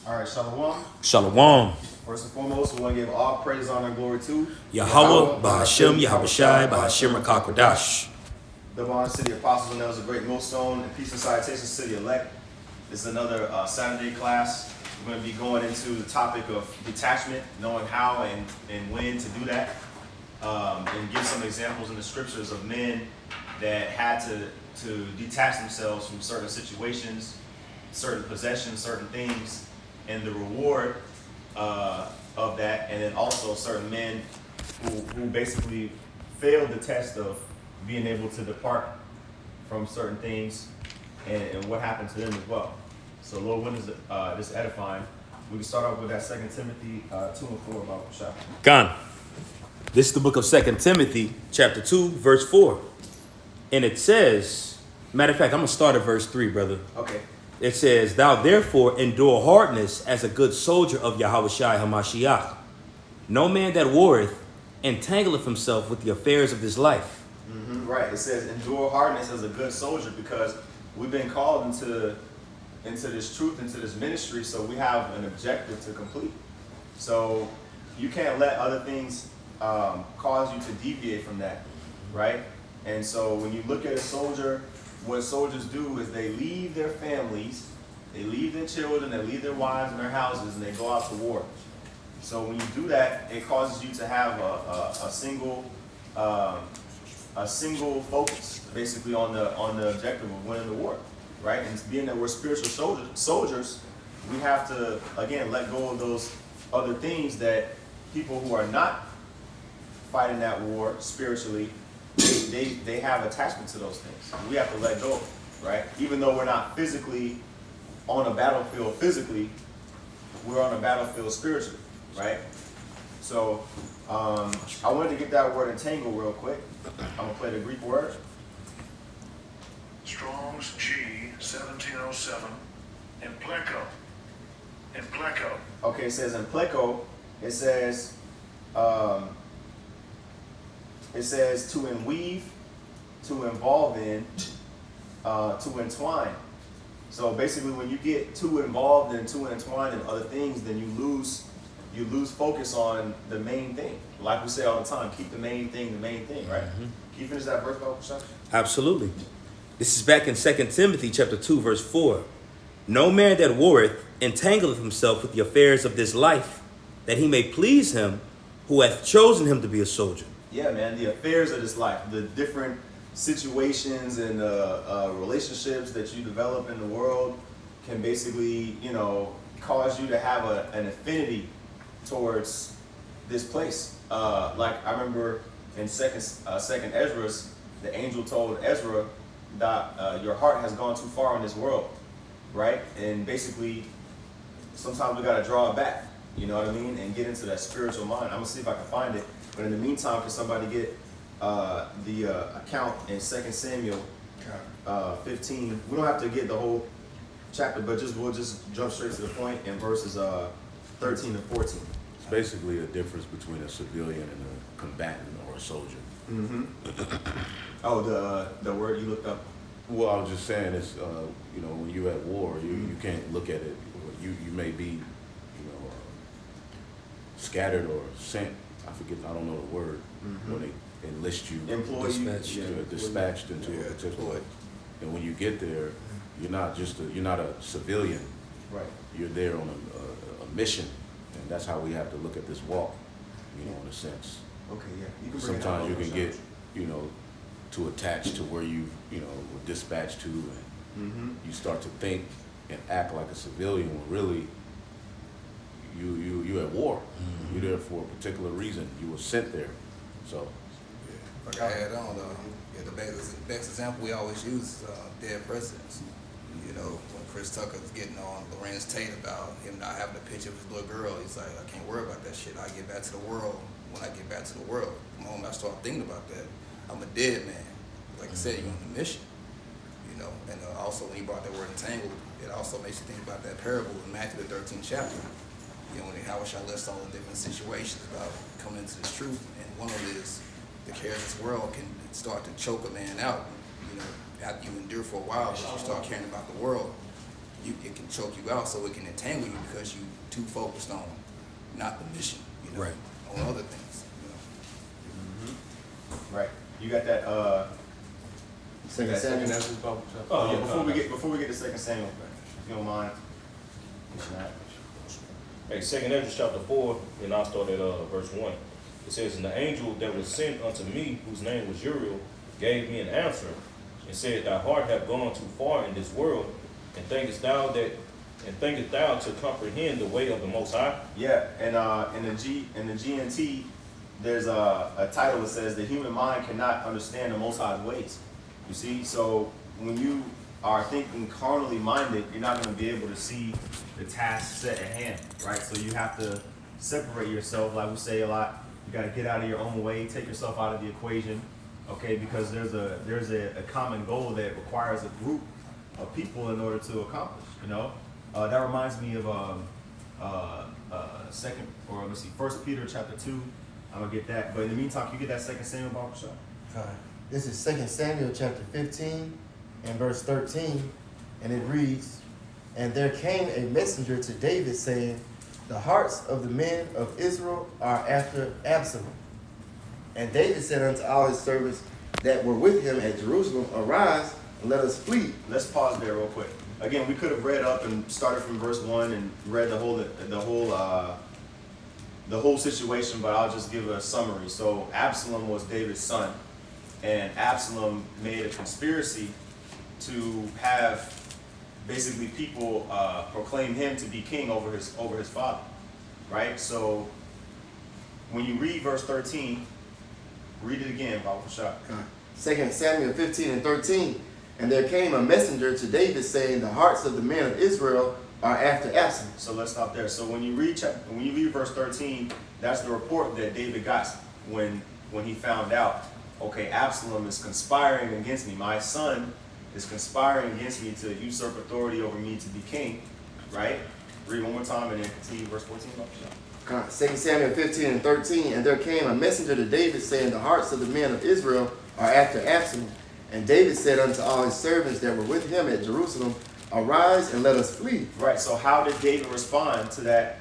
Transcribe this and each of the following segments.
All right, Shalom. Shalom. First and foremost, we want to give all praise, honor, and glory to Yahweh, Bahashem, Yahushai, Bahashem, Rakakwadash. the Bond City Apostles, and that was a great millstone, and peace and salutations to the elect. This is another Saturday class. We're going to be going into the topic of detachment, knowing how and when to do that, and give some examples in the scriptures of men that had to detach themselves from certain situations, certain possessions, certain things, and the reward of that, and then also certain men who basically failed the test of being able to depart from certain things and what happened to them as well. So Lord, when is this edifying? We can start off with that 2 Timothy 2 and 4 about Shah. Gone. This is the book of 2 Timothy, chapter 2, verse 4. And it says, matter of fact, I'm going to start at verse 3, brother. Okay. It says, thou therefore endure hardness as a good soldier of Yahushai HaMashiach. No man that warreth entangleth himself with the affairs of this life. Right. It says endure hardness as a good soldier because we've been called into this truth, into this ministry, so we have an objective to complete. So you can't let other things cause you to deviate from that, right? And so when you look at a soldier, what soldiers do is they leave their families, they leave their children, they leave their wives and their houses, and they go out to war. So when you do that, it causes you to have a single focus, basically on the objective of winning the war, right? And being that we're spiritual soldiers, we have to again let go of those other things that people who are not fighting that war spiritually, they have attachment to those things. We have to let go, right? Even though we're not physically on a battlefield physically, we're on a battlefield spiritually, right? So I wanted to get that word entangle real quick. I'm going to play the Greek word. Strong's G 1707. Impleko. Okay, it says impleko. It says to enweave, to involve in, to entwine. So basically, when you get too involved and too entwined in other things, then you lose focus on the main thing. Like we say all the time, keep the main thing, right? Can you finish that verse, Sean? Absolutely. This is back in 2 Timothy chapter 2, verse 4. No man that warreth entangleth himself with the affairs of this life, that he may please him who hath chosen him to be a soldier. Yeah, man, the affairs of this life, the different situations and relationships that you develop in the world can basically, cause you to have an affinity towards this place. Like I remember in second Ezra's, the angel told Ezra that your heart has gone too far in this world, right? And basically, sometimes we got to draw it back, you know what I mean, and get into that spiritual mind. I'm gonna see if I can find it. But in the meantime, can somebody get the account in 2 Samuel 15? We don't have to get the whole chapter, but we'll just jump straight to the point in verses 13 and 14. It's basically a difference between a civilian and a combatant or a soldier. Oh, the word you looked up. Well, I was just saying is, when you're at war, you can't look at it. You may be, scattered or sent. I don't know the word, when they enlist you. Dispatched into a particular. And when you get there, you're not a civilian. Right. You're there on a mission, and that's how we have to look at this walk, in a sense. Okay, yeah. You can Sometimes you can get, too attached to where you were dispatched to, and you start to think and act like a civilian when really you're at war. You're there for a particular reason. You were sent there. So Yeah. Add on, the best example we always use is dead presidents. When Chris Tucker was getting on Lorenz Tate about him not having a picture of his little girl, he's like, I can't worry about that shit. I get back to the world when I get back to the world. The moment I start thinking about that, I'm a dead man. Like I said, you're on the mission. And also when he brought that word entangled, it also makes you think about that parable in Matthew the 13th chapter. When how shall I list all the different situations about coming into this truth, and one of it is the cares of this world can start to choke a man out. After you endure for a while, but you start caring about the world. it can choke you out, so it can entangle you because you too focused on not the mission, Right. on other things. Right. You got that. Second Samuel. Oh yeah. Before we get to 2 Samuel, if you don't mind. Hey, 2 Ezra chapter 4, and I'll start at verse 1. It says, "And the angel that was sent unto me, whose name was Uriel, gave me an answer, and said, Thy heart hath gone too far in this world, and thinkest thou to comprehend the way of the Most High?" Yeah, and in the GNT, there's a title that says the human mind cannot understand the Most High's ways. You see, so when you are thinking carnally minded, you're not going to be able to see the task set at hand, right? So you have to separate yourself, like we say a lot. You got to get out of your own way, take yourself out of the equation, okay? Because there's a common goal that requires a group of people in order to accomplish. That reminds me of 1 Peter chapter 2. I'm gonna get that, but in the meantime, can you get that 2 Samuel, Barbershop? This is 2 Samuel chapter 15 and verse 13, and it reads, "And there came a messenger to David, saying, The hearts of the men of Israel are after Absalom. And David said unto all his servants that were with him at Jerusalem, Arise, and let us flee." Let's pause there real quick. Again, we could have read up and started from verse 1 and read the whole situation, but I'll just give a summary. So Absalom was David's son, and Absalom made a conspiracy to have basically people proclaim him to be king over his father, right? So when you read verse 13, read it again, Barbershop. 2 Samuel 15 and 13, "And there came a messenger to David, saying, The hearts of the men of Israel are after Absalom." So let's stop there. So when you read verse 13, that's the report that David got when he found out, okay, Absalom is conspiring against me. My son is conspiring against me to usurp authority over me to be king, right? Read one more time and then continue verse 14. 2 Samuel 15 and 13, "And there came a messenger to David, saying, The hearts of the men of Israel are after Absalom. And David said unto all his servants that were with him at Jerusalem, Arise and let us flee." Right. So how did David respond to that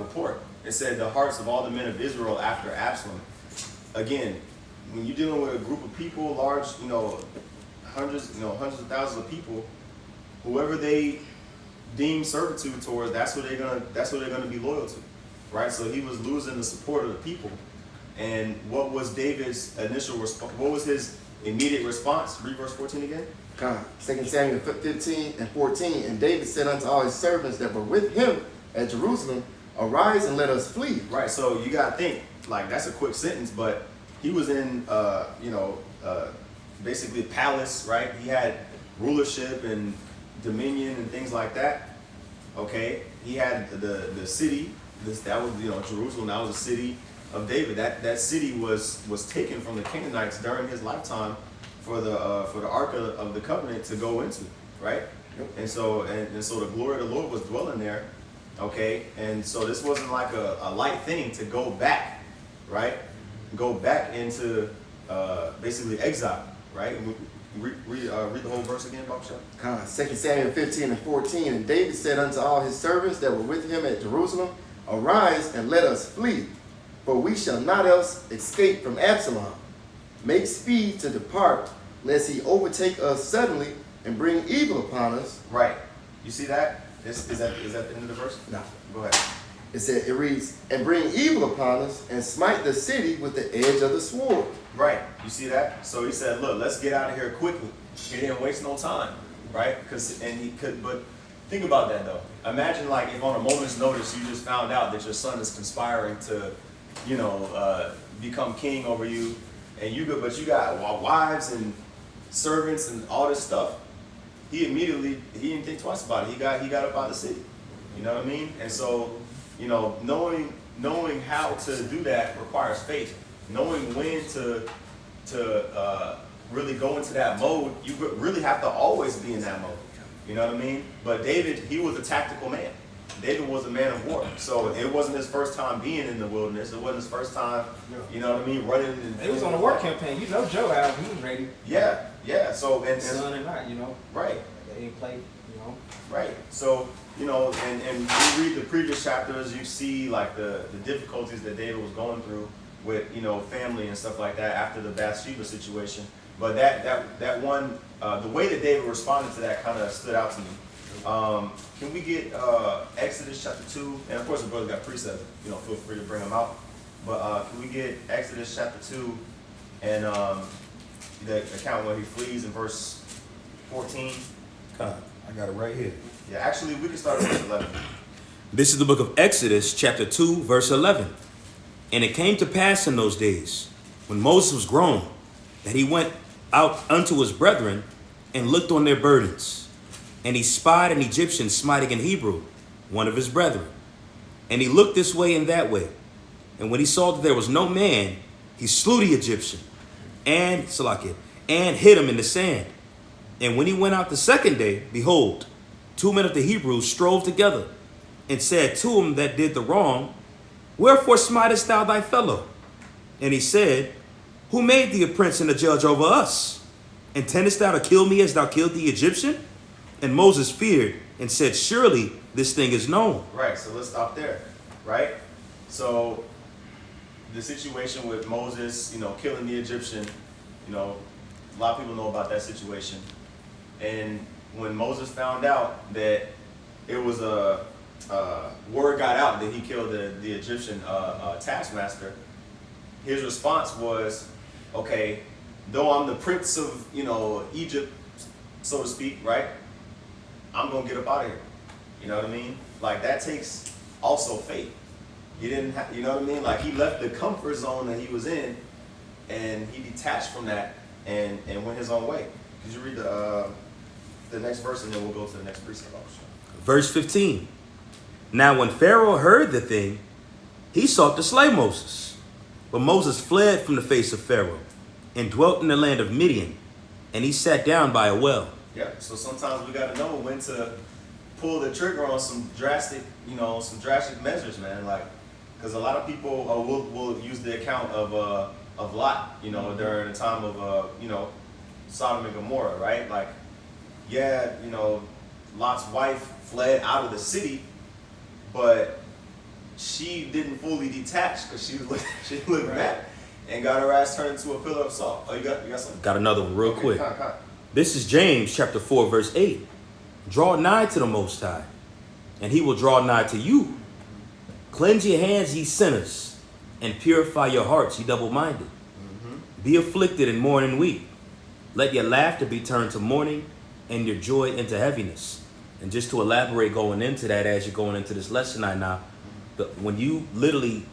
report? It said the hearts of all the men of Israel after Absalom. Again, when you're dealing with a group of people, large, hundreds of thousands of people, whoever they deem servitude towards, that's who they're gonna be loyal to, right? So he was losing the support of the people. And what was David's initial response? What was his immediate response? Read verse 14 again. 2 Samuel 15 and 14, "And David said unto all his servants that were with him at Jerusalem, Arise and let us flee." Right. So you gotta think, like, that's a quick sentence, but he was in, basically a palace, right? He had rulership and dominion and things like that. Okay. He had the city. That was Jerusalem. That was a city of David. That city was taken from the Canaanites during his lifetime for the Ark of the Covenant to go into, right? Yep. And so the glory of the Lord was dwelling there, okay? And so this wasn't like a light thing to go back, right? Go back into basically exile, right? Read the whole verse again, Barbershop. 2 Samuel 15 and 14, "And David said unto all his servants that were with him at Jerusalem, Arise and let us flee, for we shall not else escape from Absalom. Make speed to depart, lest he overtake us suddenly and bring evil upon us." Right. You see that? Is that the end of the verse? No. Go ahead. It reads, "And bring evil upon us, and smite the city with the edge of the sword." Right. You see that? So he said, look, let's get out of here quickly. He didn't waste no time, right? But think about that though. Imagine like if on a moment's notice you just found out that your son is conspiring to, become king over you, and you got wives and servants and all this stuff. He didn't think twice about it. He got up out of the city. You know what I mean? And so, knowing how to do that requires faith. Knowing when to really go into that mode, you really have to always be in that mode. You know what I mean? But David, he was a tactical man. David was a man of war. So it wasn't his first time being in the wilderness. It wasn't his first time, running. They was on a war campaign. Joe out, he was ready. Yeah. So and Sun and night, right. They didn't play, Right. So, you know, and we read the previous chapters, you see like the difficulties that David was going through with, you know, family and stuff like that after the Bathsheba situation. But that one, the way that David responded to that kind of stood out to me. Can we get Exodus chapter 2? And of course the brother got precept, you know, feel free to bring them out. But can we get Exodus chapter 2 and the account where he flees in verse 14? I got it right here. Yeah, actually we can start at verse 11. This is the book of Exodus, chapter 2, verse 11. And it came to pass in those days, when Moses was grown, that he went out unto his brethren and looked on their burdens. And he spied an Egyptian smiting an Hebrew, one of his brethren. And he looked this way and that way. And when he saw that there was no man, he slew the Egyptian and hid him in the sand. And when he went out the second day, behold, 2 men of the Hebrews strove together, and said to him that did the wrong, Wherefore smitest thou thy fellow? And he said, Who made thee a prince and a judge over us? Intendest thou to kill me as thou killed the Egyptian? And Moses feared and said, Surely this thing is known. Right, so let's stop there, right? So the situation with Moses, you know, killing the Egyptian, you know, a lot of people know about that situation. And when Moses found out that it was word got out that he killed the Egyptian taskmaster, his response was, okay, though I'm the prince of, you know, Egypt, so to speak, right? I'm gonna get up out of here. You know what I mean? Like that takes also faith. He didn't have, you know what I mean? Like he left the comfort zone that he was in, and he detached from that and went his own way. Could you read the next verse, and then we'll go to the next precept? Verse 15. Now when Pharaoh heard the thing, he sought to slay Moses. But Moses fled from the face of Pharaoh and dwelt in the land of Midian, and he sat down by a well. Yeah, so sometimes we got to know when to pull the trigger on some drastic measures, man. Like, because a lot of people will use the account of Lot, you know, during the time of you know, Sodom and Gomorrah, right? Like, yeah, you know, Lot's wife fled out of the city, but she didn't fully detach because she looked back and got her ass turned into a pillar of salt. Oh, you got something? Got another one real quick. Come. This is James chapter 4, verse 8. Draw nigh to the Most High, and he will draw nigh to you. Cleanse your hands, ye sinners, and purify your hearts, ye double-minded. Be afflicted and mourn and weep. Let your laughter be turned to mourning and your joy into heaviness. And just to elaborate going into that as you're going into this lesson right now, when you literally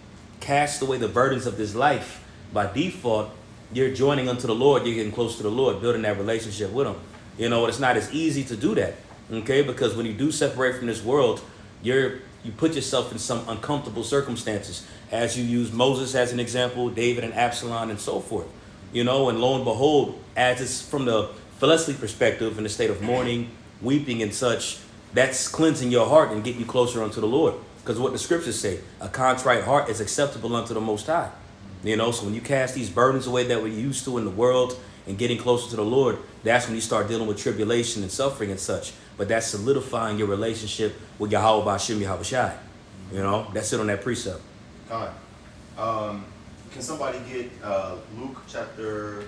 cast away the burdens of this life, by default, you're joining unto the Lord, you're getting close to the Lord, building that relationship with him. You know, it's not as easy to do that, okay? Because when you do separate from this world, you put yourself in some uncomfortable circumstances. As you use Moses as an example, David and Absalom and so forth. You know, and lo and behold, as it's from the fleshly perspective, in the state of mourning, weeping and such, that's cleansing your heart and getting you closer unto the Lord. Because what the scriptures say, a contrite heart is acceptable unto the Most High. You know, so when you cast these burdens away that we're used to in the world and getting closer to the Lord, that's when you start dealing with tribulation and suffering and such. But that's solidifying your relationship with Yahweh Ba'Shem Yahweh Shai. You know, that's it on that precept. Can somebody get Luke chapter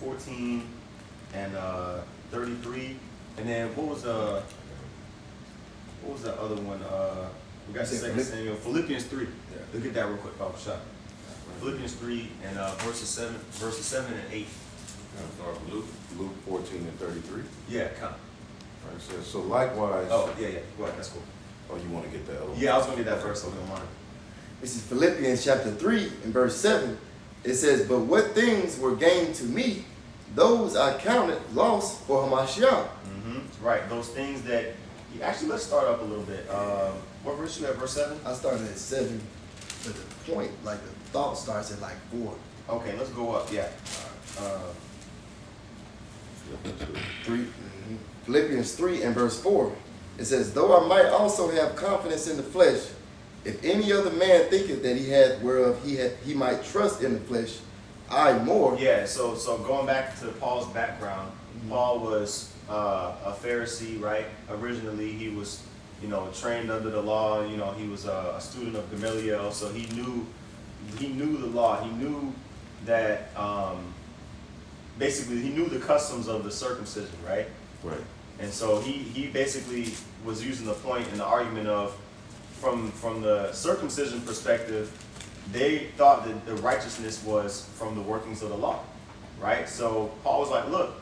14 and 33, and then what was the other one? We got 2 Samuel, Philippians 3. Look at that real quick, Papa Shot. Philippians 3 and verses 7 and 8. Luke 14 and 33. Yeah, come. Right, it says, so likewise. Oh, yeah. Go ahead, that's cool. Oh, you want to get that other one? Yeah, I was going to get that first, so I don't mind. This is Philippians chapter 3 and verse 7. It says, But what things were gained to me, those I counted loss for Hamashiach. Right, those things that... Actually, let's start up a little bit. What verse you at, verse 7? I started at 7, but the point, like the thought starts at like 4. Okay, let's go up, yeah. 3. Philippians 3 and verse 4. It says, Though I might also have confidence in the flesh, if any other man thinketh that he hath whereof he might trust in the flesh, I more. Yeah, so going back to Paul's background, Paul was a Pharisee, right? Originally, he was, trained under the law. He was a student of Gamaliel, so he knew the law. He knew that basically he knew the customs of the circumcision, right? Right. And so he basically was using the point in the argument of from the circumcision perspective, they thought that the righteousness was from the workings of the law, right? So Paul was like, look,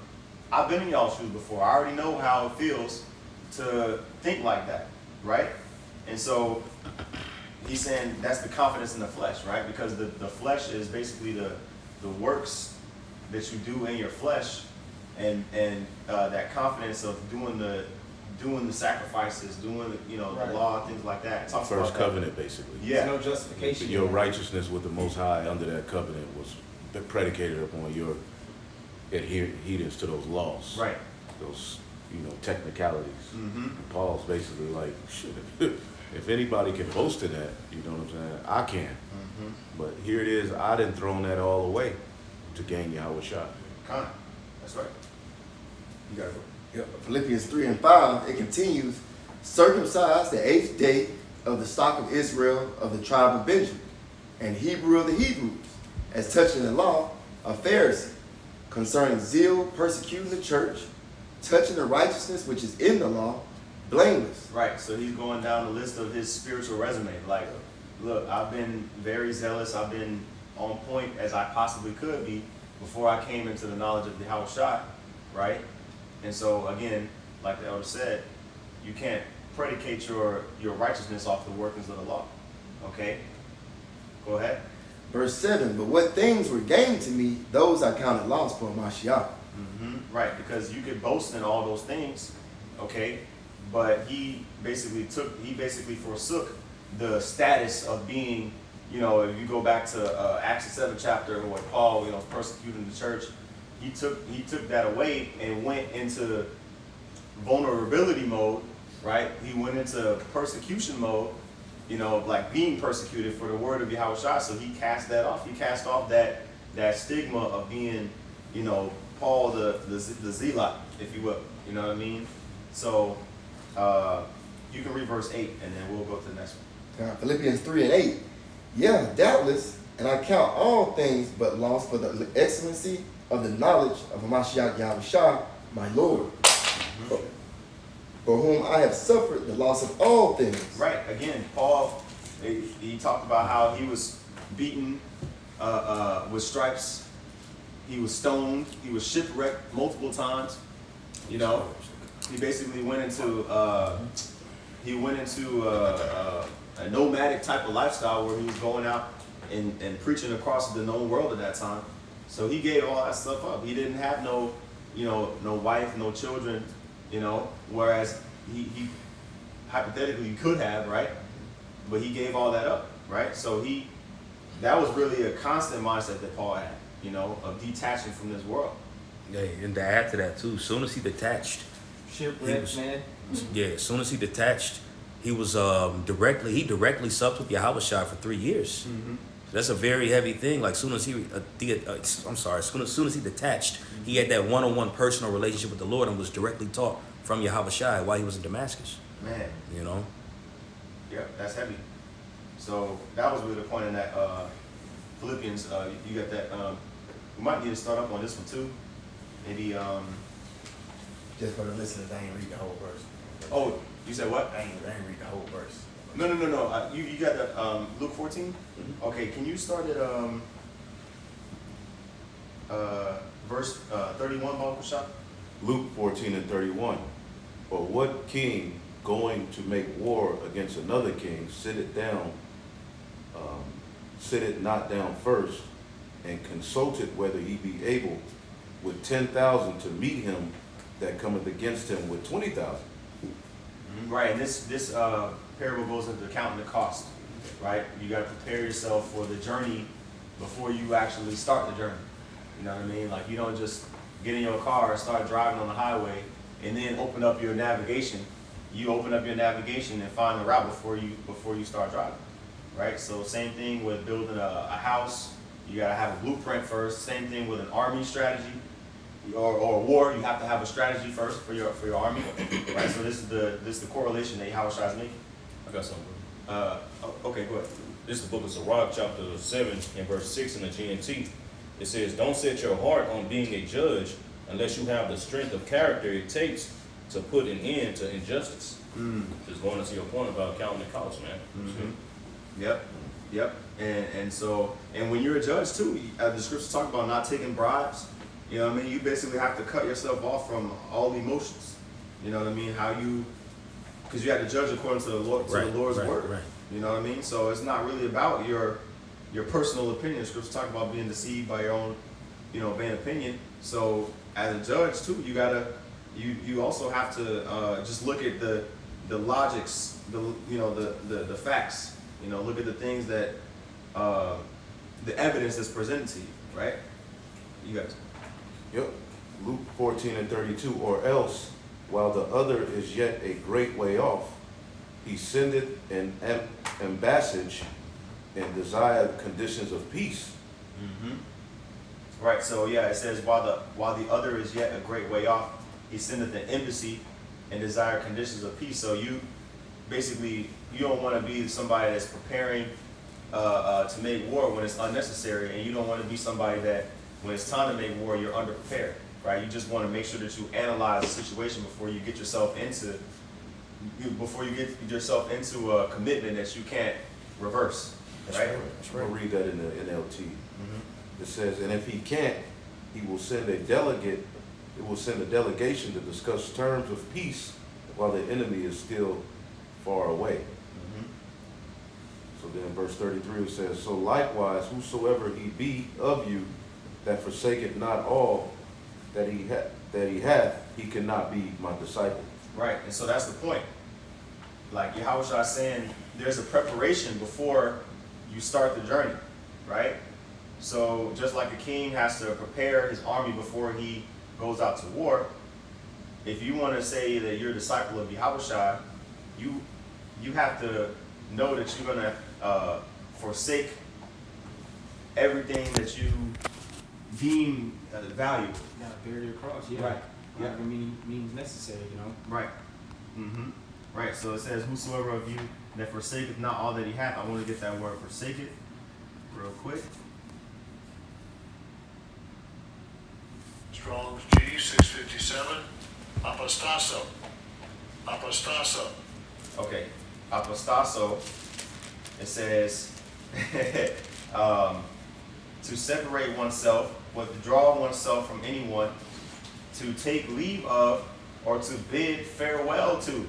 I've been in y'all's shoes before. I already know how it feels to think like that, right? And so he's saying that's the confidence in the flesh, right? Because the flesh is basically the works that you do in your flesh, and that confidence of doing the sacrifices, doing the law, things like that. Talks First about covenant, basically. Yeah. There's no justification. Your righteousness with the Most High under that covenant was predicated upon your adherence to those laws. Right. Those, technicalities. Mm-hmm. And Paul's basically like, shit, if anybody can boast in that, you know what I'm saying? I can. Mm-hmm. But here it is, I done thrown that all away to gain Yahweh Shah. Kind of. That's right. You got it. Yep. Philippians 3 and 5, it continues, circumcised the 8th day of the stock of Israel of the tribe of Benjamin, and Hebrew of the Hebrews, as touching the law, a Pharisee, concerning zeal, persecuting the church, touching the righteousness which is in the law, blameless. Right. So he's going down the list of his spiritual resume. Like, look, I've been very zealous. I've been on point as I possibly could be before I came into the knowledge of the Yahweh Shai, right? And so again, like the elder said, you can't predicate your righteousness off the workings of the law. Okay? Go ahead. Verse 7, but what things were gained to me, those I counted loss for Mashiach. Mm-hmm. Right, because you could boast in all those things, okay? But he basically forsook the status of being, if you go back to Acts the 7th chapter, where Paul, was persecuting the church, he took that away and went into vulnerability mode, right? He went into persecution mode, like being persecuted for the word of Yahweh Shai. So he cast that off. He cast off that stigma of being, Paul the zealot, if you will. You know what I mean? So you can read verse 8, and then we'll go to the next one. Philippians 3 and 8, yeah, doubtless, and I count all things but loss for the excellency of the knowledge of Mashiach Yahushua, my Lord, for whom I have suffered the loss of all things. Right. Again, Paul, he talked about how he was beaten with stripes. He was stoned. He was shipwrecked multiple times. He basically went into a nomadic type of lifestyle where he was going out and preaching across the known world at that time. So he gave all that stuff up. He didn't have no wife, no children, whereas he hypothetically could have, right? But he gave all that up, right? So that was really a constant mindset that Paul had, of detaching from this world. Yeah, and to add to that too, as soon as he detached, Shipwrecked, man. Yeah, as soon as he detached, he was directly supped with Yahweh Shai for 3 years. Mm-hmm. That's a very heavy thing. Like, soon as he detached, he had that one-on-one personal relationship with the Lord and was directly taught from Yahweh Shai while he was in Damascus. Man. Yeah, that's heavy. So that was really the point in that Philippians. You got that. We might need to start up on this one too. Maybe. Just for the listeners, I ain't read the whole verse. Oh, you said what? I ain't read the whole verse. No. You got that Luke 14? Mm-hmm. Okay, can you start at verse 31, Baruch Shah? Luke 14 and 31. But what king going to make war against another king sitteth not down first, and consulted whether he be able with 10,000 to meet him that cometh against him with 20,000? Right, and this parable goes into counting the cost, right? You got to prepare yourself for the journey before you actually start the journey. You know what I mean? Like, you don't just get in your car and start driving on the highway and then open up your navigation. You open up your navigation and find the route before you start driving, right? So same thing with building a house. You got to have a blueprint first. Same thing with an army strategy. or war, you have to have a strategy first for your army, right? So this is the correlation that Yahushua is making. I got something. Okay, go ahead. This is the book of Sirach, chapter 7, and verse 6 in the GNT. It says, don't set your heart on being a judge unless you have the strength of character it takes to put an end to injustice. Just going into your point about counting the cost, man. Yep. And when you're a judge too, the scriptures talk about not taking bribes. You know what I mean? You basically have to cut yourself off from all emotions. You know what I mean? Because you have to judge according to the Lord, to the Lord's word. Right. You know what I mean? So it's not really about your personal opinion. Scriptures talk about being deceived by your own, vain opinion. So as a judge too, you also have to just look at the logics, the facts. Look at the things that the evidence that's presented to you, right? You guys. Yep. Luke 14:32, or else, while the other is yet a great way off, he sendeth an ambassage and desired conditions of peace. Right. So yeah, it says while the other is yet a great way off, he sendeth an embassy and desire conditions of peace. So you don't want to be somebody that's preparing to make war when it's unnecessary, and you don't want to be somebody that when it's time to make war, you're underprepared, right? You just want to make sure that you analyze the situation before you get yourself into a commitment that you can't reverse, right? I'm going to read that in the NLT. It says, and if he can't, he will send a delegate. It will send a delegation to discuss terms of peace while the enemy is still far away. So then verse 33 it says, so likewise, whosoever he be of you that forsaketh not all that he hath, he cannot be my disciple. Right, and so that's the point. Like Yahushua is saying, there's a preparation before you start the journey, right? So just like a king has to prepare his army before he goes out to war, if you want to say that you're a disciple of Yahushua, you have to know that you're going to forsake everything that you deem valuable. You gotta bear your cross, yeah. Right. Whatever means necessary, Right. Right. So it says, whosoever of you that forsaketh not all that he hath. I want to get that word forsaketh real quick. Strong's G 657. Apostaso. Apostaso. Okay. Apostaso. It says to separate oneself, withdraw oneself from anyone, to take leave of, or to bid farewell to.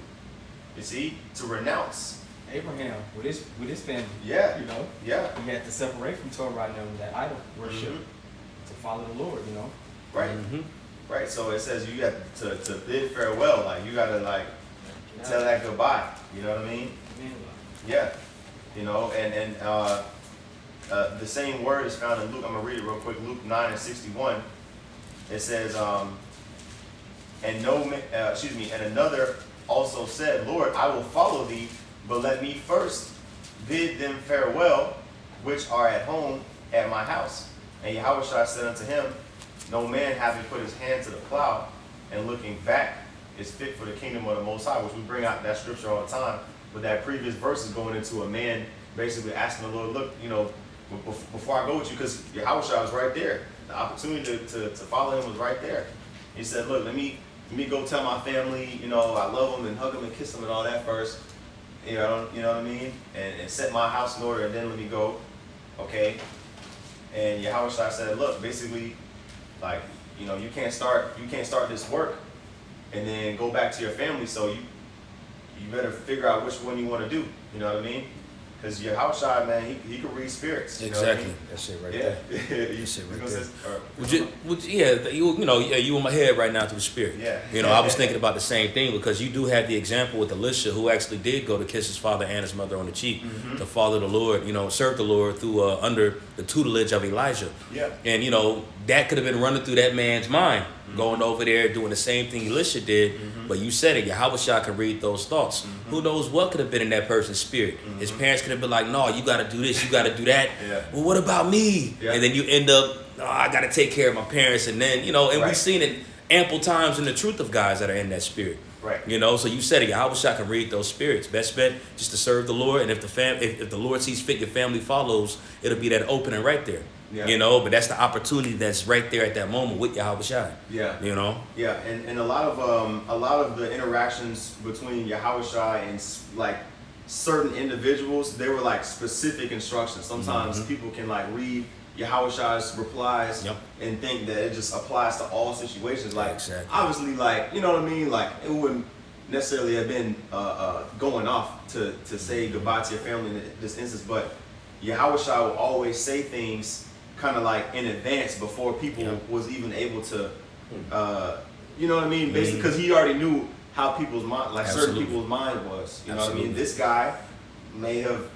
You see, to renounce. Abraham with his family. Yeah. Yeah. He had to separate from Torah and that idol worship to follow the Lord. Right. Right. So it says you got to bid farewell. Like you gotta tell that goodbye. You know what I mean? Yeah. And the same word is found in Luke. I'm gonna read it real quick. Luke 9:61. It says, and another also said, Lord, I will follow thee, but let me first bid them farewell, which are at home at my house. And Yahushua said unto him, no man having put his hand to the plow and looking back is fit for the kingdom of the Most High, which we bring out that scripture all the time. But that previous verse is going into a man basically asking the Lord, look, before I go with you, because Yahushua was right there. The opportunity to follow him was right there. He said, look, let me go tell my family, I love them and hug them and kiss them and all that first. You know what I mean? And set my house in order and then let me go. Okay? And Yahushua said, look, basically, you can't start this work and then go back to your family, so you better figure out which one you want to do. You know what I mean? Because Yahushua, man, he can read spirits. Exactly. You know That's it right there. there. That's it right Yeah. You in my head right now through the spirit. Yeah. I was thinking about the same thing because you do have the example with Elisha, who actually did go to kiss his father and his mother on the cheek to follow the Lord, serve the Lord through under the tutelage of Elijah. Yeah. And that could have been running through that man's mind, going over there doing the same thing Elisha did. But you said it, Yahweh can read those thoughts. Who knows what could have been in that person's spirit? His parents could have been like, no, you got to do this, you got to do that. Yeah. Well, what about me? Yeah. And then you end up no, I got to take care of my parents, and then and Right. we've seen it ample times in the truth of guys that are in that spirit. Right. So you said it. Yahweh Shah can read those spirits. Best bet just to serve the Lord, and if the Lord sees fit, your family follows. It'll be that opening right there. Yeah. But that's the opportunity that's right there at that moment with Yahweh Shah. Yeah. Yeah, and a lot of the interactions between Yahweh Shai and like certain individuals, they were like specific instructions. Sometimes people can like read Yahweh Shai's replies and think that it just applies to all situations. Like obviously, like you know what I mean. Like it wouldn't necessarily have been going off to say goodbye to your family in this instance, but Yahweh Shai will always say things kind of like in advance before people was even able to, you know what I mean? Basically, because he already knew how people's mind, like certain people's mind was. You know what I mean? This guy may have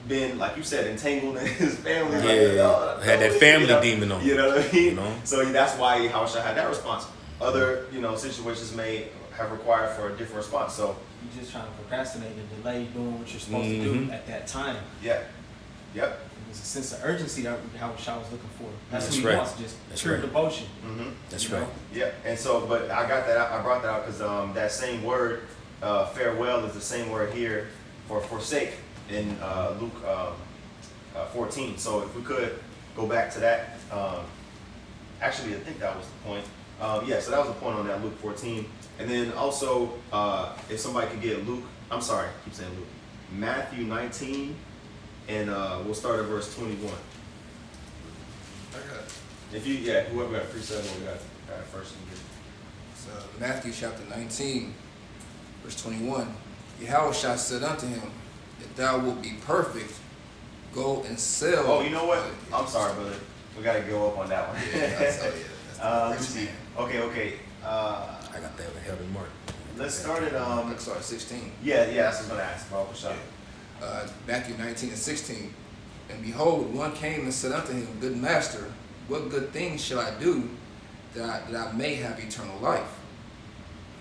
been, like you said, entangled in his family. Had that family demon on him. You know what I mean? So that's why Yahweh Shai had that response. Other, situations may have required for a different response. So you're just trying to procrastinate and delay doing what you're supposed to do at that time. Yeah. Yep. There's a sense of urgency that Yahweh Shai was looking for. That's what he right. wants, just pure devotion. That's right. Yeah, and so, but I got that. I brought that out because that same word, farewell, is the same word here for forsake in Luke 14. So if we could go back to that. Actually, I think that was the point. So that was the point on that Luke 14. And then also, if somebody could get I keep saying Luke, Matthew 19. And we'll start at verse 21. I got it. If you, whoever got 3-7, we got first. So Matthew chapter 19, verse 21. Yahweh Shai said unto him, if thou wilt be perfect, go and sell. Oh, you know what? I'm sorry, brother. We got to go up on that one. That's let me see. Okay. I got that with Heaven Mark. Let's start at 16. Yeah, that's what I was gonna ask. Baruch Hashem. Matthew 19 and 16. And behold, one came and said unto him, Good master, what good things shall I do that I may have eternal life?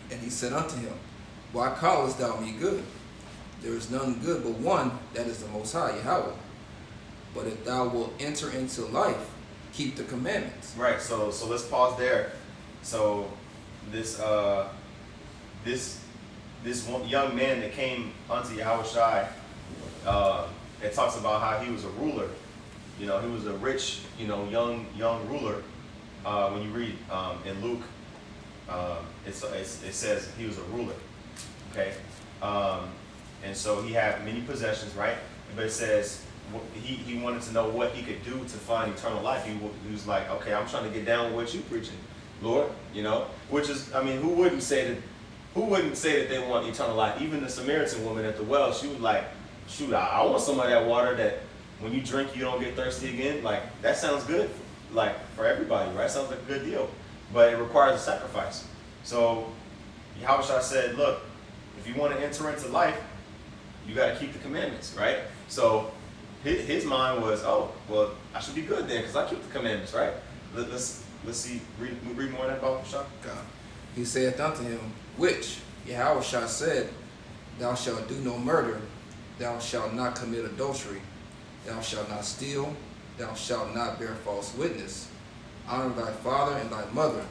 And he said unto him, Why callest thou me good? There is none good but one, that is the Most High, Yahweh. But if thou wilt enter into life, keep the commandments. Right. So let's pause there. So this one young man that came unto Yahweh Shai, it talks about how he was a ruler. He was a rich, young ruler. When you read in Luke, it says he was a ruler. Okay, and so he had many possessions, right? But it says he wanted to know what he could do to find eternal life. He was like, okay, I'm trying to get down with what you preaching, Lord. Which is, who wouldn't say that they want eternal life? Even the Samaritan woman at the well, she was like, shoot, I want some of that water that when you drink, you don't get thirsty again. Like, that sounds good, like, for everybody, right? Sounds like a good deal. But it requires a sacrifice. So, Yahweh Shai said, look, if you want to enter into life, you got to keep the commandments, right? So, his mind was, oh, well, I should be good then, because I keep the commandments, right? Let's see, read more of that about Shai. He saith unto him, which Yahweh Shai said, Thou shalt do no murder, thou shalt not commit adultery, thou shalt not steal, thou shalt not bear false witness, honor thy father and thy mother,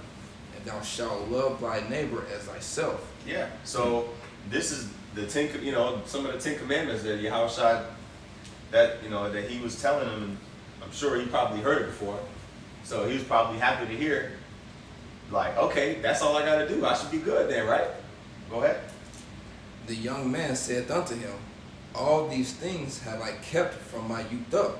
and thou shalt love thy neighbor as thyself. Yeah. So this is the some of the 10 commandments that Yahweh Shai, that he was telling him, and I'm sure he probably heard it before. So he was probably happy to hear, like, okay, that's all I got to do. I should be good then, right? Go ahead. The young man saith unto him, All these things have I kept from my youth up.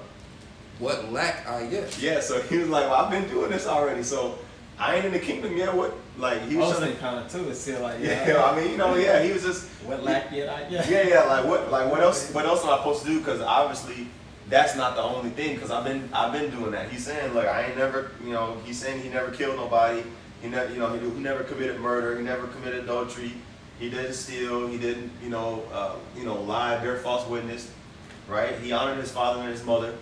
What lack I yet? Yeah, so he was like, well, I've been doing this already, so I ain't in the kingdom yet. What, like, he was trying to kind of too. It's still like, he was just what lack yet I yet? Yeah, like what else am I supposed to do? Because obviously that's not the only thing. Because I've been doing that. He's saying, look, I ain't never, he's saying he never killed nobody. He never, he never committed murder. He never committed adultery. He didn't steal. He didn't, lie, bear false witness, right? He honored his father and his mother.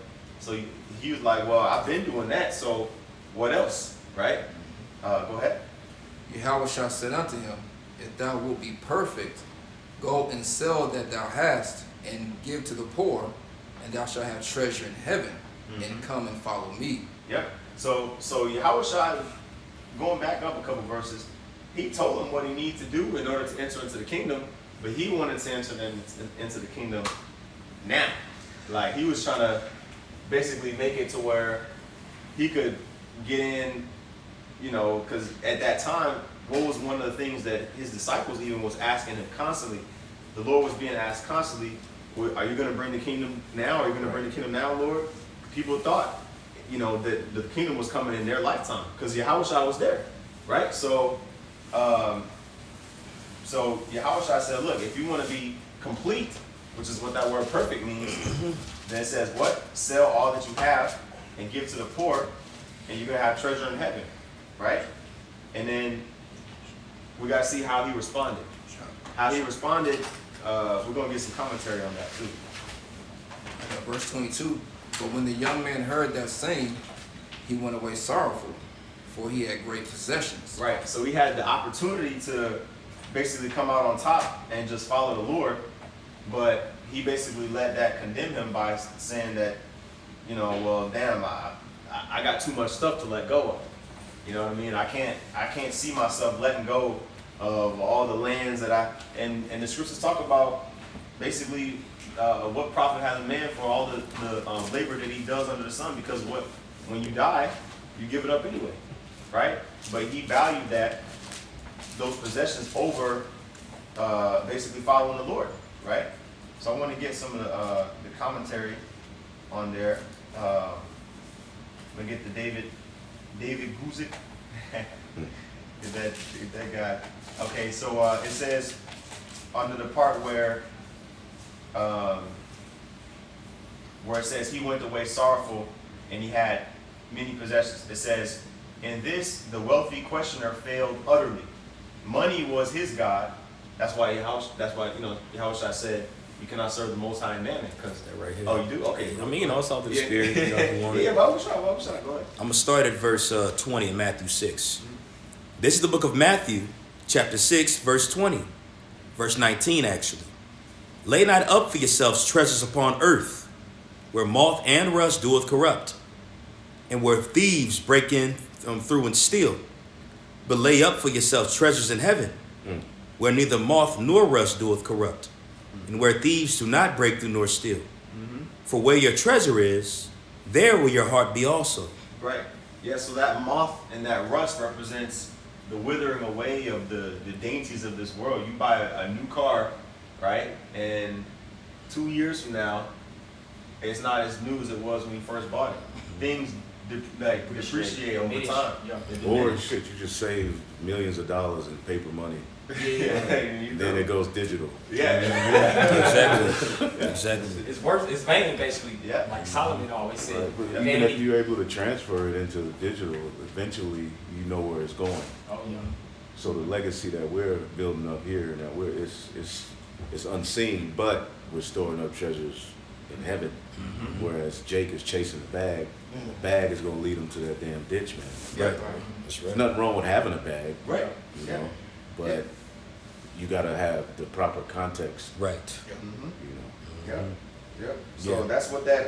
So he was like, well, I've been doing that. So what else, right? Go ahead. Yahweh Shai said unto him, If thou wilt be perfect, go and sell that thou hast, and give to the poor, and thou shalt have treasure in heaven, and come and follow me. Yep. So Yahushua, going back up a couple verses, he told him what he needed to do in order to enter into the kingdom, but he wanted to enter into the kingdom now. Like, he was trying to basically make it to where he could get in, you know, because at that time, what was one of the things that his disciples even was asking him constantly? The Lord was being asked constantly, are you going to bring the kingdom now? Are you going to bring the kingdom now, Lord? People thought, you know, that the kingdom was coming in their lifetime because Yahushua was there, right? So Yahushua said, look, if you want to be complete, which is what that word perfect means, then it says what? Sell all that you have and give to the poor, and you're going to have treasure in heaven, right? And then we got to see how he responded. How he responded, we're going to get some commentary on that too. Verse 22, but when the young man heard that saying, he went away sorrowful, for he had great possessions. Right, so he had the opportunity to basically come out on top and just follow the Lord, but he basically let that condemn him by saying that, you know, well, damn, I got too much stuff to let go of. You know what I mean? I can't see myself letting go of all the lands that and the scriptures talk about basically what profit has a man for all the labor that he does under the sun, because when you die, you give it up anyway, right? But he valued those possessions over basically following the Lord, right? So I want to get some of the commentary on there. I'm gonna get the David Guzik. Get that guy. Okay, so it says under the part where it says he went away sorrowful and he had many possessions. It says, in this the wealthy questioner failed utterly. Money was his god. That's why Yahushua said you cannot serve the Most High and Mammon. Because right here. Oh, you do? Okay. I mean, it's all through the Spirit. You know, if you want it. Yeah, Yahushua, go ahead. I'm going to start at verse 20 in Matthew 6. This is the book of Matthew, chapter 6, verse 20. Verse 19, actually. Lay not up for yourselves treasures upon earth, where moth and rust doeth corrupt, and where thieves break in through and steal. But lay up for yourselves treasures in heaven, where neither moth nor rust doeth corrupt, and where thieves do not break through nor steal. For where your treasure is, there will your heart be also. Right. Yeah, so that moth and that rust represents the withering away of the dainties of this world. You buy a new car, right? And 2 years from now, it's not as new as it was when you first bought it. Things depreciate over time. Or shit, you just save millions of dollars in paper money. Then it goes digital. Exactly. It's vain, basically. Yeah. Like Solomon always said. Right. But even if you're able to transfer it into the digital, eventually you know where it's going. Oh yeah. So the legacy that we're building up here, and that it's unseen, but we're storing up treasures in heaven. Whereas Jake is chasing the bag. The bag is going to lead him to that damn ditch, man. Right. That's There's nothing wrong with having a bag, Right. you know, but you got to have the proper context, Right. you know. Yeah. So that's what that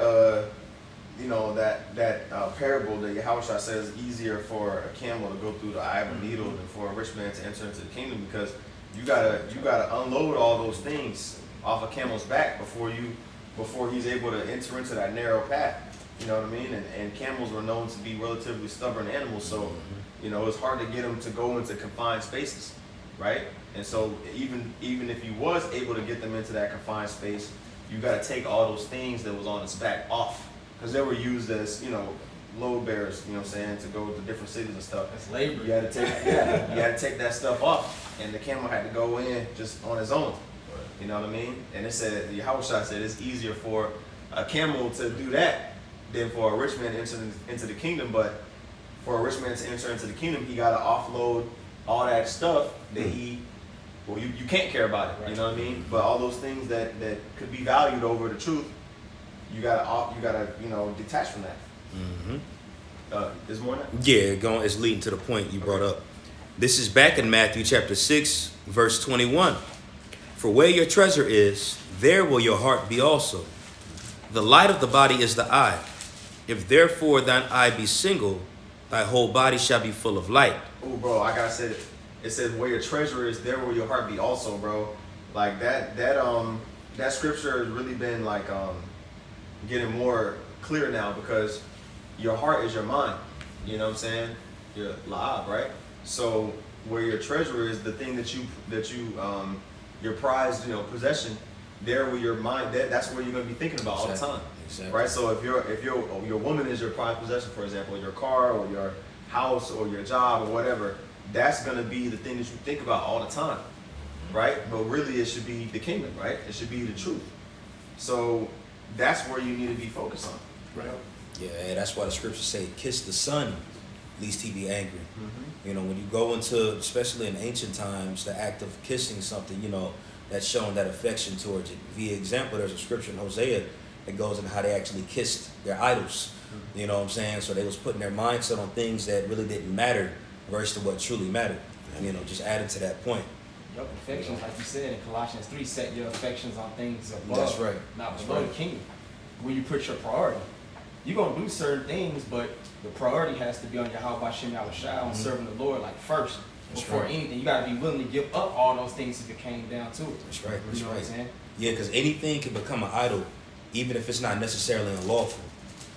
that parable that Yahushua says is easier for a camel to go through the eye of a needle than for a rich man to enter into the kingdom, because you gotta unload all those things off a camel's back before he's able to enter into that narrow path. You know what I mean? And camels were known to be relatively stubborn animals, so it's hard to get them to go into confined spaces, right? And so even if you was able to get them into that confined space, you got to take all those things that was on its back off, because they were used as load bearers. You know what I'm saying, to go to different cities and stuff. That's labor. You had to take that stuff off, and the camel had to go in just on his own. You know what I mean? And it said, Yahushua said, it's easier for a camel to do that than for a rich man to enter into the kingdom. But for a rich man to enter into the kingdom, he got to offload all that stuff that you can't care about it. You know what I mean? But all those things that could be valued over the truth, you gotta detach from that. There's more than that? Yeah, it's leading to the point you brought up. This is back in Matthew chapter 6, verse 21. For where your treasure is, there will your heart be also. The light of the body is the eye. If therefore thine eye be single, Thy whole body shall be full of light. Oh, bro, I gotta say it. It says, "Where your treasure is, there will your heart be also," bro. Like that scripture has really been like getting more clear now, because your heart is your mind. You know what I'm saying? Your la'ab, right? So where your treasure is, the thing that you your prized, possession, there where your mind, that's where you're gonna be thinking about all the time. Exactly. Right? So if your woman is your prized possession, for example, your car or your house or your job or whatever, that's gonna be the thing that you think about all the time. Right? But really it should be the kingdom, right? It should be the truth. So that's where you need to be focused on. Right. Yeah, that's why the scriptures say, kiss the son, lest he be angry. Mm-hmm. You know, when you go into, especially in ancient times, the act of kissing something, that's showing that affection towards it. Via example, there's a scripture in Hosea that goes into how they actually kissed their idols. Mm-hmm. You know what I'm saying? So they was putting their mindset on things that really didn't matter versus what truly mattered. Just adding to that point. Your affections, like you said in Colossians 3, set your affections on things above, That's right. not That's below right. the kingdom. Where you put your priority. You're going to do certain things, but the priority has to be on Yahweh Shem Yahushua, on serving the Lord like first. That's Before right. anything, you got to be willing to give up all those things if it came down to it. That's right. That's You know right. what I'm saying? Yeah, because anything can become an idol, even if it's not necessarily unlawful.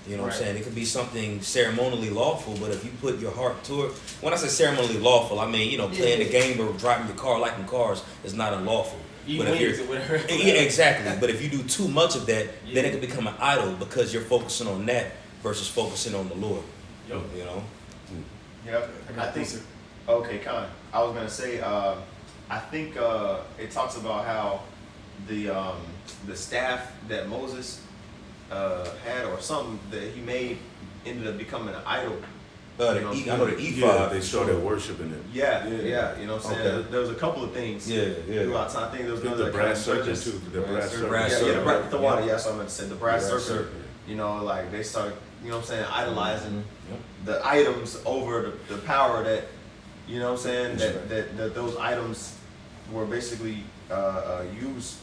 You know what I'm Right. saying? It could be something ceremonially lawful, but if you put your heart to it, when I say ceremonially lawful, I mean, playing the game or driving your car, liking cars, is not unlawful. Eat But if wings you're, or whatever. yeah, exactly. But if you do too much of that, then Yeah. it can become an idol because you're focusing on that versus focusing on the Lord. Yo. Yep. I think. Okay, Con. I was gonna say. I think it talks about how the staff that Moses had, or something that he made, ended up becoming an idol. I know the ephod. They started worshiping it. Yeah. You know what I'm saying? Okay. There was a couple of things. Yeah. Throughout time. I think there was another The that kind brass of serpent just- too. The brass serpent. brass Yeah, serpent. the water. Yeah, so I meant to say the brass Brass serpent. serpent. Like they started, idolizing Yep. the items over the power that, you know what I'm saying, That's that those items were basically used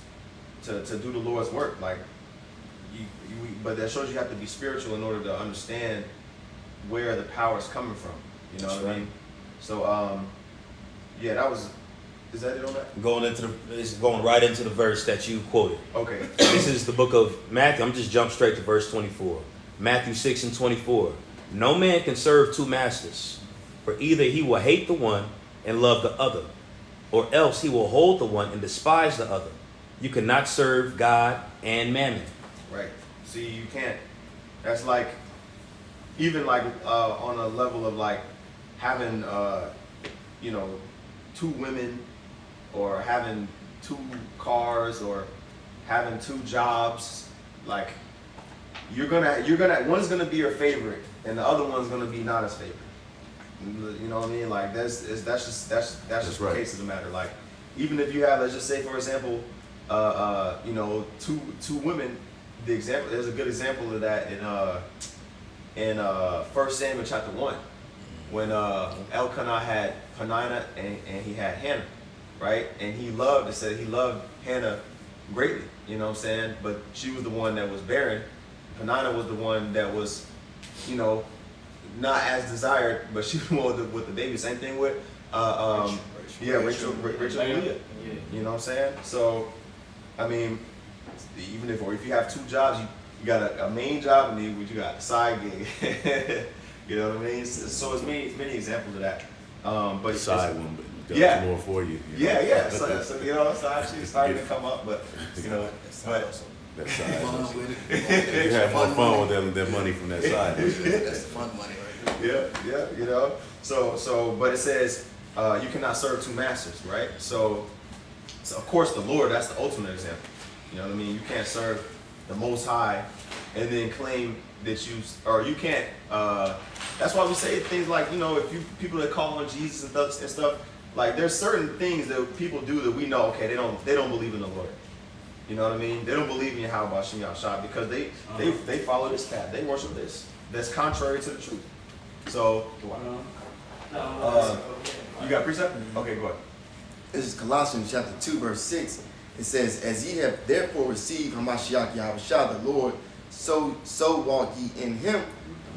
to do the Lord's work. Like, but that shows you have to be spiritual in order to understand where the power is coming from. You know That's what I right. mean? So, is that it on that? It's going right into the verse that you quoted. Okay. This is the book of Matthew. I'm just jump straight to verse 24. Matthew 6:24. No man can serve two masters, for either he will hate the one and love the other, or else he will hold the one and despise the other. You cannot serve God and mammon. Right. See, you can't. That's like, even like on a level of like having, two women, or having two cars, or having two jobs. Like, you're gonna one's gonna be your favorite, and the other one's gonna be not as favorite. You know what I mean? Like that's just the right. case of the matter. Like, even if you have, let's just say for example, two women. There's a good example of that in 1 Samuel chapter 1, when Elkanah had Peninnah and he had Hannah, right? And he loved Hannah greatly, you know what I'm saying? But she was the one that was barren. Peninnah was the one that was, not as desired, but she was the one with the baby. Same thing with Rachel and Leah. Yeah. You know what I'm saying? So, I mean, even if you have two jobs, you got a main job, and you got a side gig. You know what I mean? So it's many examples of that. But Side one, but Yeah. does more for you. Yeah. So it's actually starting to come up, but but That Fun side. with it. You have more fun with that money from that side. That's the fun money right there. yeah. So but it says you cannot serve two masters, right? So of course the Lord, that's the ultimate example. You know what I mean? You can't serve the Most High and then claim that you can't. That's why we say things like, if people that call on Jesus and stuff, like there's certain things that people do that we know, okay, they don't believe in the Lord. You know what I mean? They don't believe in Yahweh Shem Yahushua because they follow this path. They worship this. That's contrary to the truth. So, you got precept? Okay, go ahead. This is Colossians chapter 2, verse 6. It says, as ye have therefore received Hamashiach Yahushua the Lord, so walk ye in him,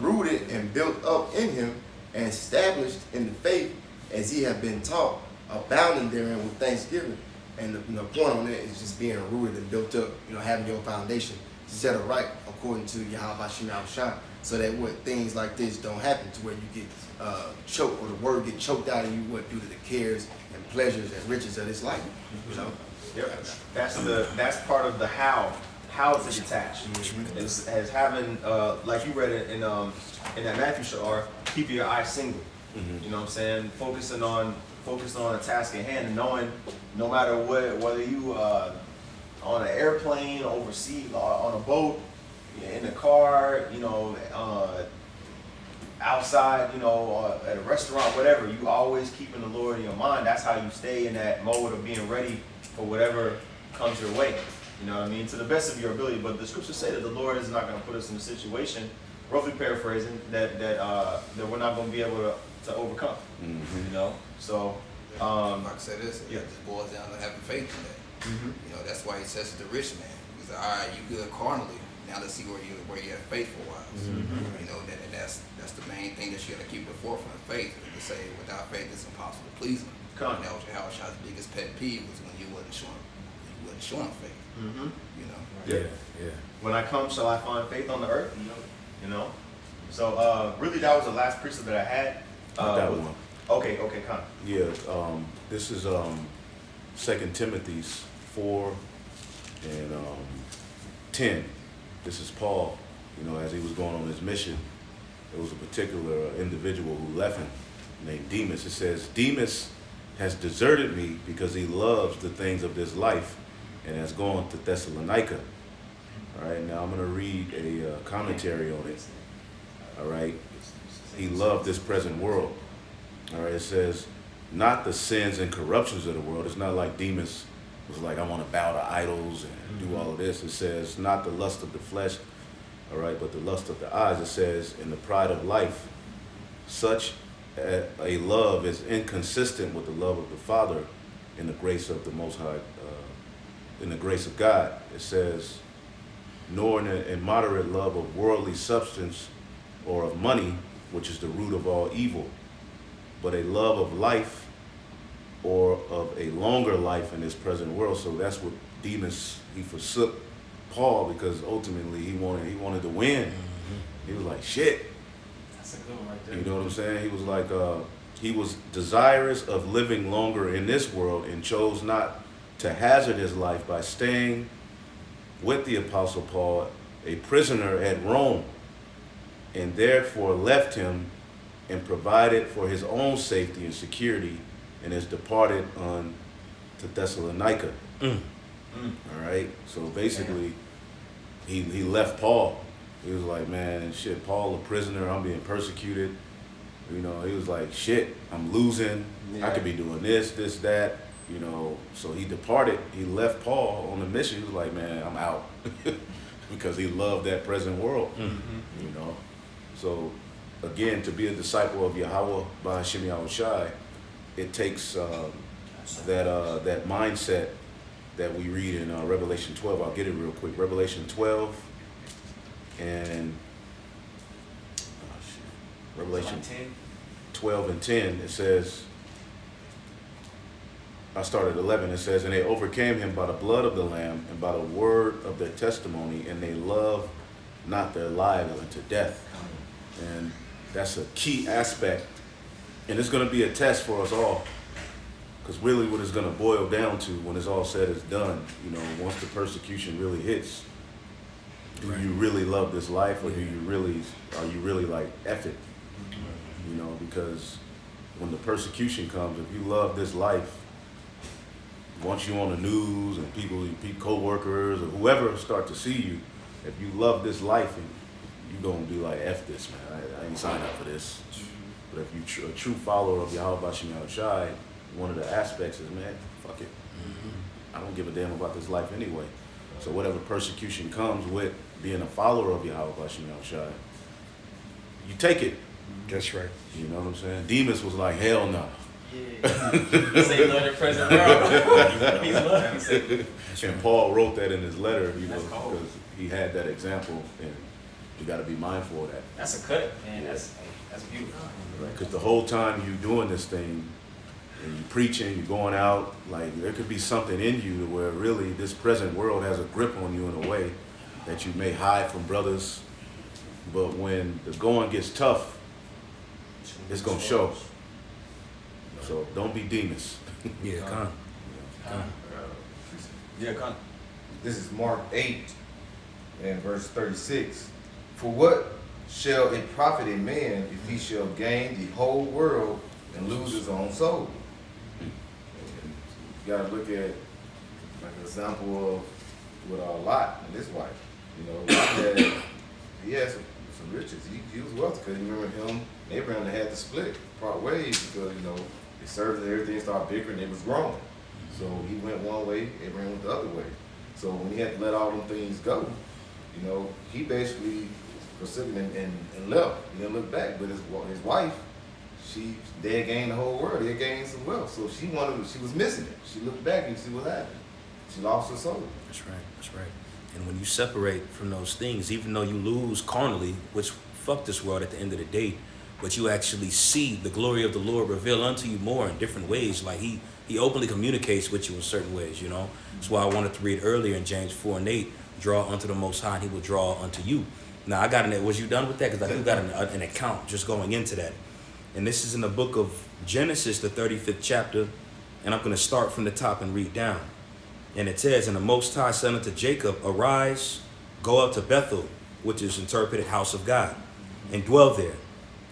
rooted and built up in him, and established in the faith as ye have been taught, abounding therein with thanksgiving. And the point on that is just being rooted and built up, having your foundation set right according to Yahweh Shem Shah, so that what things like this don't happen to where you get choked, or the word get choked out of you due to the cares and pleasures and riches of this life. Yep. That's part of the how to detach. Is as having like you read it in that Matthew shar, keep your eyes single. You know what I'm saying? Focusing on a task at hand, and knowing no matter what, whether you on an airplane, overseas, on a boat, in the car, outside, at a restaurant, whatever, you always keeping the Lord in your mind. That's how you stay in that mode of being ready for whatever comes your way. You know what I mean? To the best of your ability. But the scriptures say that the Lord is not going to put us in a situation, roughly paraphrasing, that we're not going to be able to overcome. So like I said, it just boils down to having faith in that. That's why he says to the rich man, he's like, all right, you good carnally. Now let's see where you have faithful-wise. And that's the main thing that you got to keep at the forefront of faith. To say without faith it's impossible to please him. And that was Yahushua biggest pet peeve, was when you wasn't showing faith. Yeah. When I come, shall I find faith on the earth? So really, that was the last precept that I had. That one. Okay, come. Yeah, this is 2 Timothy 4 and 10. This is Paul, as he was going on his mission. There was a particular individual who left him named Demas. It says, Demas has deserted me because he loves the things of this life and has gone to Thessalonica. All right, now I'm going to read a commentary on it. All right, he loved this present world. All right, it says, not the sins and corruptions of the world. It's not like Demas was like, I want to bow to idols and do all of this. It says, not the lust of the flesh, all right, but the lust of the eyes. It says, in the pride of life, such a love is inconsistent with the love of the Father in the grace of the Most High, in the grace of God. It says, nor in an immoderate love of worldly substance or of money, which is the root of all evil, but a love of life, or of a longer life in this present world. So that's what Demas, he forsook Paul because ultimately he wanted to win. He was like, shit. That's a good one right there. You know what I'm saying? He was like, he was desirous of living longer in this world and chose not to hazard his life by staying with the Apostle Paul, a prisoner at Rome, and therefore left him and provided for his own safety and security, and has departed on to Thessalonica. All right. So basically, he left Paul. He was like, man, shit, Paul a prisoner. I'm being persecuted. He was like, shit, I'm losing. I could be doing this, that. So he departed. He left Paul on the mission. He was like, man, I'm out, because he loved that present world. So again, to be a disciple of Yahweh by Hashem Yahushai, it takes that mindset that we read in Revelation 12. I'll get it real quick. Revelation 12 and Revelation 12 and 10. It says, I start at 11. It says, and they overcame him by the blood of the Lamb and by the word of their testimony, and they loved not their lives unto death. And that's a key aspect. And it's going to be a test for us all, because really what it's going to boil down to when it's all said is done, once the persecution really hits, do you really love this life, or are you really like, F it? Because when the persecution comes, if you love this life, once you're on the news and people, co-workers or whoever start to see you, if you love this life, you're going to be like, F this, man, I ain't signed up for this. But if you're a true follower of Yahweh Shem Shai, one of the aspects is, man, fuck it. I don't give a damn about this life anyway. So whatever persecution comes with being a follower of Yahweh Shem Shai, you take it. That's right. You know what I'm saying? Demas was like, hell no. Yeah. He said he loved the present world. He's loving. And Paul wrote that in his letter, because he had that example. And You got to be mindful of that. That's a cut, man. That's beautiful. Because the whole time you doing this thing, and you preaching, you're going out, like there could be something in you where really this present world has a grip on you in a way that you may hide from brothers. But when the going gets tough, it's gonna show. So don't be Demas. Yeah, come. This is Mark 8 and verse 36. For what shall it profit a man if he shall gain the whole world and lose his own soul? And you gotta look at like an example of with Lot and his wife. You know, Lot he had some riches. He was wealthy because you remember him and Abraham, they had to split, part ways because, you know, they served and everything started bickering, they was growing. So he went one way, Abraham went the other way. So when he had to let all them things go, you know, he basically forsook and left. He didn't look back, but his wife, they had gained the whole world. They had gained some wealth. So she was missing it. She looked back and see what happened. She lost her soul. That's right. That's right. And when you separate from those things, even though you lose carnally, which fuck this world at the end of the day, but you actually see the glory of the Lord reveal unto you more in different ways. Like he openly communicates with you in certain ways, you know. That's why I wanted to read earlier in James 4:8, draw unto the Most High, and he will draw unto you. Now, I got was you done with that? Because I do got an account just going into that. And this is in the book of Genesis, the 35th chapter. And I'm going to start from the top and read down. And it says, and the Most High said unto Jacob, arise, go up to Bethel, which is interpreted house of God, and dwell there,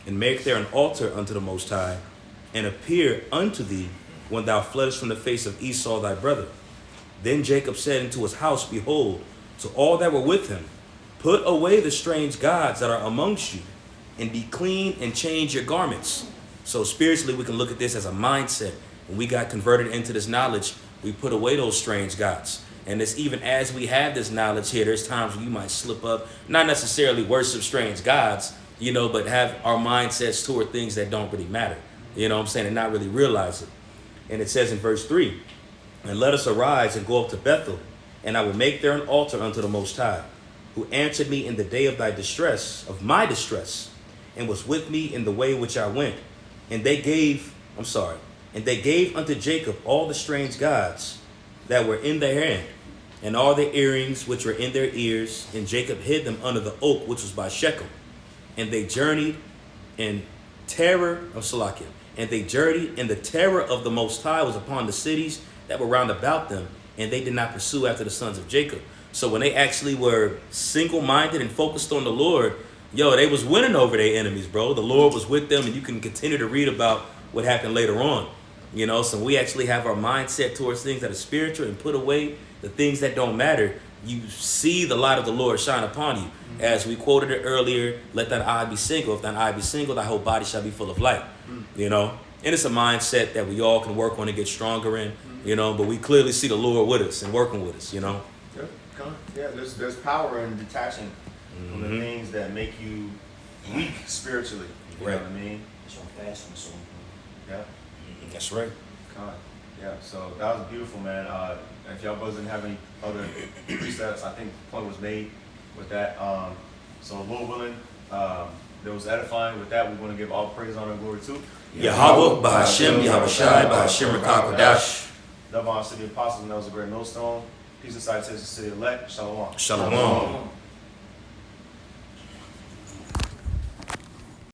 and make there an altar unto the Most High, and appear unto thee when thou fleddest from the face of Esau thy brother. Then Jacob said into his house, behold, to all that were with him, put away the strange gods that are amongst you, and be clean and change your garments. So spiritually, we can look at this as a mindset. When we got converted into this knowledge, we put away those strange gods. And it's even as we have this knowledge here, there's times when you might slip up, not necessarily worship strange gods, you know, but have our mindsets toward things that don't really matter. You know what I'm saying? And not really realize it. And it says in verse 3, and let us arise and go up to Bethel, and I will make there an altar unto the Most High, who answered me in the day of thy distress, of my distress, and was with me in the way which I went. And they gave unto Jacob all the strange gods that were in their hand, and all the earrings which were in their ears, and Jacob hid them under the oak which was by Shechem. And they journeyed in terror of Salakia. And they journeyed, and the terror of the Most High was upon the cities that were round about them, and they did not pursue after the sons of Jacob. So when they actually were single-minded and focused on the Lord, they was winning over their enemies, bro. The Lord was with them, and you can continue to read about what happened later on. You know, so we actually have our mindset towards things that are spiritual and put away the things that don't matter. You see the light of the Lord shine upon you. Mm-hmm. As we quoted it earlier, let thine eye be single. If thine eye be single, thy whole body shall be full of light. Mm-hmm. You know, and it's a mindset that we all can work on and get stronger in, you know, but we clearly see the Lord with us and working with us, you know. Yeah, there's power in detaching from the things that make you weak spiritually. You know what I mean? Yeah. That's right. God. Yeah, so that was beautiful, man. If y'all boys didn't have any other precepts, I think the point was made with that. So Lord willing, there was edifying. With that, we want to give all praise, honor, and glory to Yahweh, Bahashem, Yahweh Shai, Bahashem, Rakakadash. Dove on City Apostles, and that was a great millstone. Peace and salutation to the city elect. Shalom. Shalom.